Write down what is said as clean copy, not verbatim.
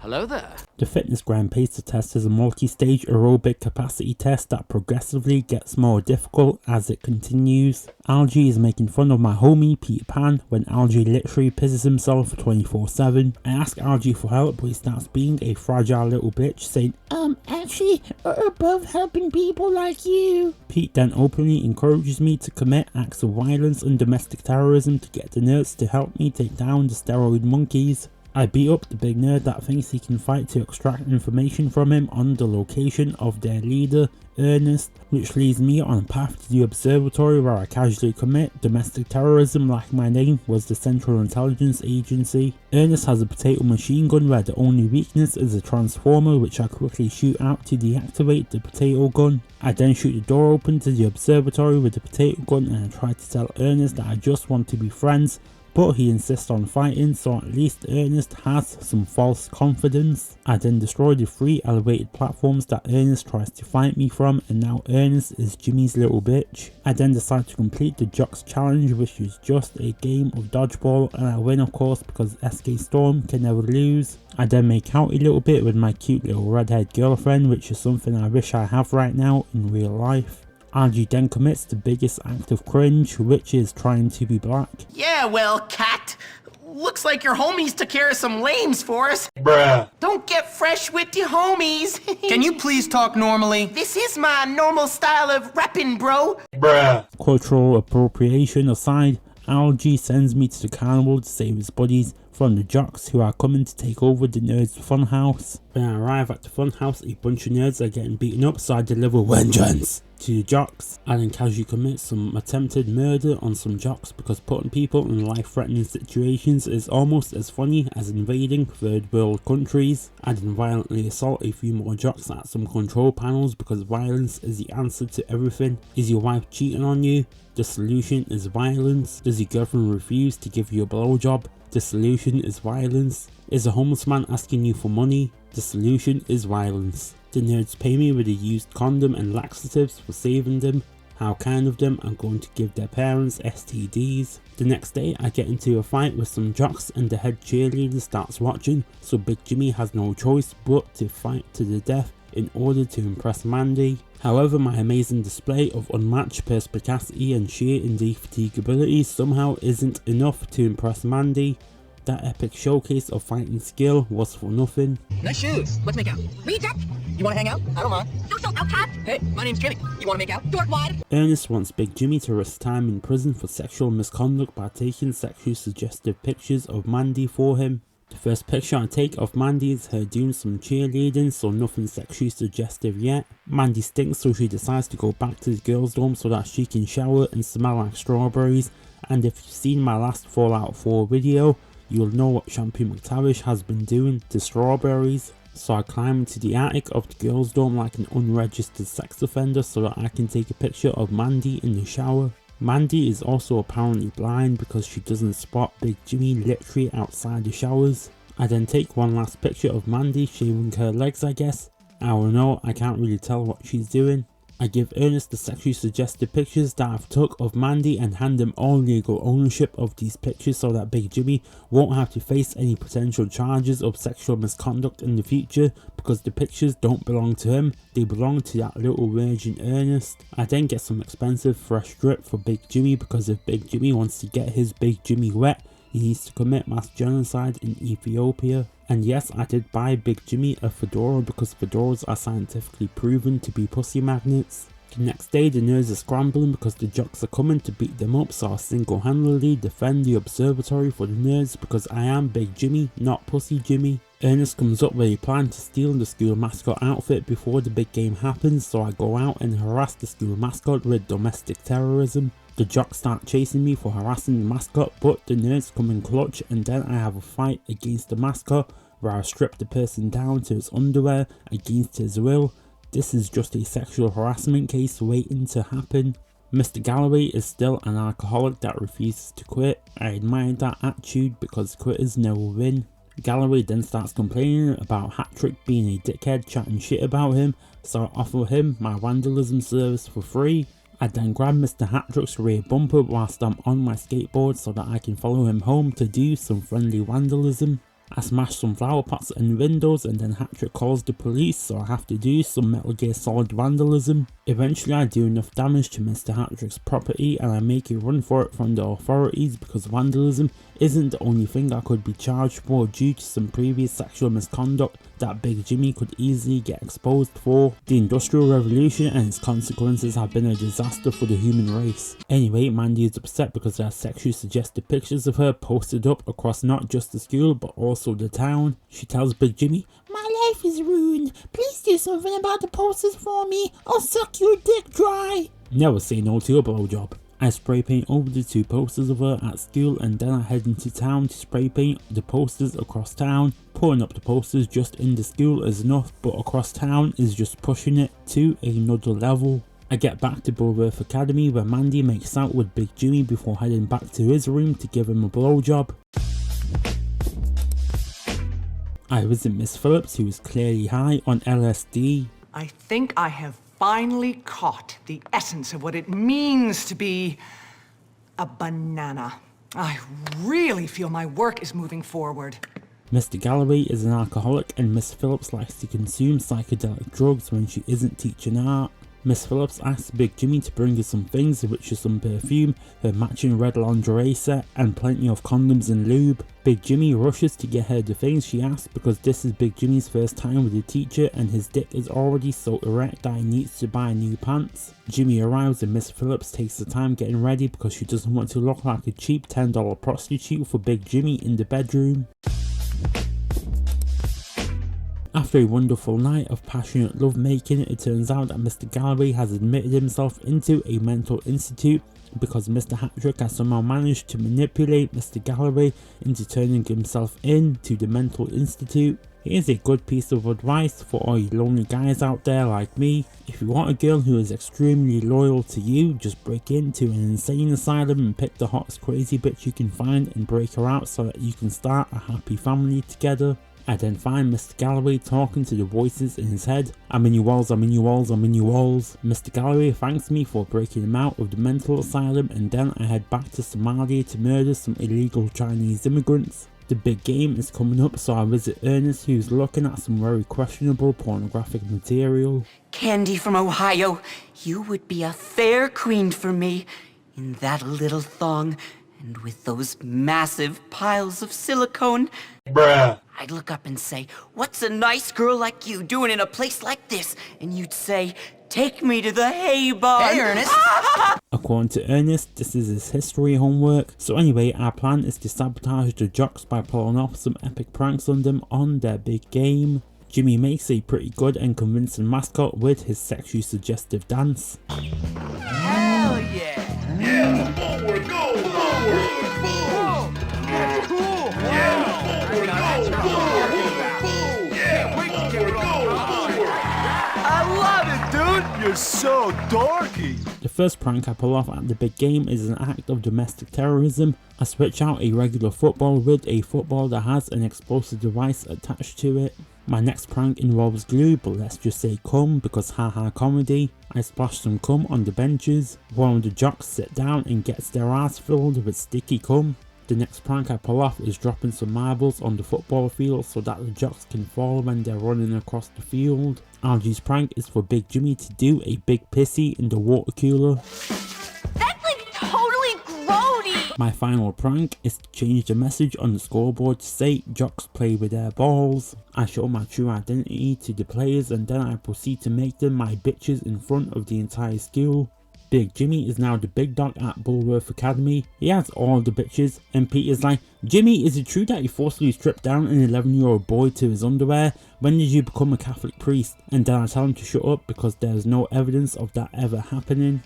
Hello there. The fitness gram pacer test is a multi-stage aerobic capacity test that progressively gets more difficult as it continues. Algie is making fun of my homie Peter Pan when Algie literally pisses himself 24/7. I ask Algie for help, but he starts being a fragile little bitch, saying, actually, we're above helping people like you. Pete then openly encourages me to commit acts of violence and domestic terrorism to get the nerds to help me take down the steroid monkeys. I beat up the big nerd that thinks he can fight to extract information from him on the location of their leader, Ernest, which leads me on a path to the observatory where I casually commit domestic terrorism like my name was the Central Intelligence Agency. Ernest has a potato machine gun where the only weakness is a transformer, which I quickly shoot out to deactivate the potato gun. I then shoot the door open to the observatory with the potato gun and I try to tell Ernest that I just want to be friends, but he insists on fighting, so at least Ernest has some false confidence. I then destroy the 3 elevated platforms that Ernest tries to fight me from, and now Ernest is Jimmy's little bitch. I then decide to complete the Jocks challenge, which is just a game of dodgeball, and I win of course because SK Storm can never lose. I then make out a little bit with my cute little redhead girlfriend, which is something I wish I have right now in real life. Algie then commits the biggest act of cringe, which is trying to be black. Yeah, well, Cat, looks like your homies took care of some lames for us. Bruh. Don't get fresh with your homies. Can you please talk normally? This is my normal style of rapping, bro. Bruh. Cultural appropriation aside, Algie sends me to the carnival to save his buddies from the Jocks who are coming to take over the nerds' funhouse. When I arrive at the funhouse, a bunch of nerds are getting beaten up, so I deliver vengeance to the Jocks. I then casually commit some attempted murder on some Jocks because putting people in life-threatening situations is almost as funny as invading third world countries. I then violently assault a few more Jocks at some control panels because violence is the answer to everything. Is your wife cheating on you? The solution is violence. Does your girlfriend refuse to give you a blowjob? The solution is violence. Is a homeless man asking you for money? The solution is violence. The nerds pay me with a used condom and laxatives for saving them. How kind of them. I'm going to give their parents STDs. The next day I get into a fight with some Jocks and the head cheerleader starts watching, so Big Jimmy has no choice but to fight to the death in order to impress Mandy. However, my amazing display of unmatched perspicacity and sheer indefatigability somehow isn't enough to impress Mandy. That epic showcase of fighting skill was for nothing. Nice shoes. Let's make out. Reject. You wanna hang out? I don't mind. Social outcast. Hey, my name's Jimmy. You wanna make out? Dork wide. Ernest wants Big Jimmy to risk time in prison for sexual misconduct by taking sexually suggestive pictures of Mandy for him. The first picture I take of Mandy is her doing some cheerleading, so nothing sexually suggestive yet. Mandy stinks, so she decides to go back to the girls' dorm so that she can shower and smell like strawberries. And if you've seen my last Fallout 4 video, you'll know what Shampoo McTavish has been doing to strawberries. So I climb into the attic of the girls' dorm like an unregistered sex offender so that I can take a picture of Mandy in the shower. Mandy is also apparently blind because she doesn't spot Big Jimmy literally outside the showers. I then take one last picture of Mandy shaving her legs, I guess. I don't know, I can't really tell what she's doing. I give Ernest the sexually suggestive pictures that I've took of Mandy and hand him all legal ownership of these pictures so that Big Jimmy won't have to face any potential charges of sexual misconduct in the future because the pictures don't belong to him, they belong to that little virgin Ernest. I then get some expensive fresh drip for Big Jimmy because if Big Jimmy wants to get his Big Jimmy wet, he needs to commit mass genocide in Ethiopia. And yes, I did buy Big Jimmy a fedora because fedoras are scientifically proven to be pussy magnets. The next day the nerds are scrambling because the Jocks are coming to beat them up, so I single-handedly defend the observatory for the nerds because I am Big Jimmy, not Pussy Jimmy. Ernest comes up with a plan to steal the school mascot outfit before the big game happens, so I go out and harass the school mascot with domestic terrorism. The Jocks start chasing me for harassing the mascot, but the nerds come in clutch and then I have a fight against the mascot where I strip the person down to his underwear against his will. This is just a sexual harassment case waiting to happen. Mr. Galloway is still an alcoholic that refuses to quit. I admire that attitude because quitters never win. Galloway then starts complaining about Hattrick being a dickhead chatting shit about him, so I offer him my vandalism service for free. I then grab Mr. Hattrick's rear bumper whilst I'm on my skateboard so that I can follow him home to do some friendly vandalism. I smash some flower pots and windows, and then Hattrick calls the police, so I have to do some Metal Gear Solid vandalism. Eventually I do enough damage to Mr. Hattrick's property and I make a run for it from the authorities, because vandalism isn't the only thing I could be charged for due to some previous sexual misconduct that Big Jimmy could easily get exposed for. The Industrial Revolution and its consequences have been a disaster for the human race. Anyway, Mandy is upset because there are sexually suggestive pictures of her posted up across not just the school but also the town. She tells Big Jimmy, "My life is ruined. Please do something about the posters for me. I'll suck your dick dry." Never say no to a blowjob. I spray paint over the 2 posters of her at school, and then I head into town to spray paint the posters across town. Putting up the posters just in the school is enough, but across town is just pushing it to another level. I get back to Bullworth Academy where Mandy makes out with Big Jimmy before heading back to his room to give him a blowjob. I visit Miss Phillips, who is clearly high on LSD. I think I have finally caught the essence of what it means to be a banana. I really feel my work is moving forward. Mr. Galloway is an alcoholic and Miss Phillips likes to consume psychedelic drugs when she isn't teaching art. Miss Phillips asks Big Jimmy to bring her some things, which is some perfume, her matching red lingerie set, and plenty of condoms and lube. Big Jimmy rushes to get her the things she asks because this is Big Jimmy's first time with a teacher and his dick is already so erect that he needs to buy new pants. Jimmy arrives and Miss Phillips takes her time getting ready because she doesn't want to look like a cheap $10 prostitute for Big Jimmy in the bedroom. After a wonderful night of passionate lovemaking, it turns out that Mr. Galloway has admitted himself into a mental institute because Mr. Hattrick has somehow managed to manipulate Mr. Galloway into turning himself into the mental institute. Here's a good piece of advice for all you lonely guys out there like me. If you want a girl who is extremely loyal to you, just break into an insane asylum and pick the hottest crazy bitch you can find and break her out so that you can start a happy family together. I then find Mr. Galloway talking to the voices in his head. "I'm in your walls, I'm in your walls, I'm in your walls." Mr. Galloway thanks me for breaking him out of the mental asylum, and then I head back to Somalia to murder some illegal Chinese immigrants. The big game is coming up, so I visit Ernest, who's looking at some very questionable pornographic material. "Candy from Ohio, you would be a fair queen for me in that little thong, and with those massive piles of silicone. Bruh. I'd look up and say, 'What's a nice girl like you doing in a place like this?' And you'd say, 'Take me to the hay barn.'" Hey, Ernest. According to Ernest, this is his history homework. So anyway, our plan is to sabotage the Jocks by pulling off some epic pranks on them on their big game. Jimmy makes a pretty good and convincing mascot with his sexually suggestive dance. Hell yeah! Yeah, forward, go, forward, forward. That's cool! Yeah, forward, go, forward, yeah, forward, go, forward. I love it, dude! You're so dorky! The first prank I pull off at the big game is an act of domestic terrorism. I switch out a regular football with a football that has an explosive device attached to it. My next prank involves glue, but let's just say cum because haha comedy. I splash some cum on the benches. One of the Jocks sit down and gets their ass filled with sticky cum. The next prank I pull off is dropping some marbles on the football field so that the Jocks can fall when they're running across the field. Algie's prank is for Big Jimmy to do a big pissy in the water cooler. That's like totally grody! My final prank is to change the message on the scoreboard to say Jocks play with their balls. I show my true identity to the players and then I proceed to make them my bitches in front of the entire school. Big Jimmy is now the big dog at Bullworth Academy. He has all the bitches and Peter's like, "Jimmy, is it true that you forcibly stripped down an 11-year-old boy to his underwear? When did you become a Catholic priest?" And then I tell him to shut up because there is no evidence of that ever happening.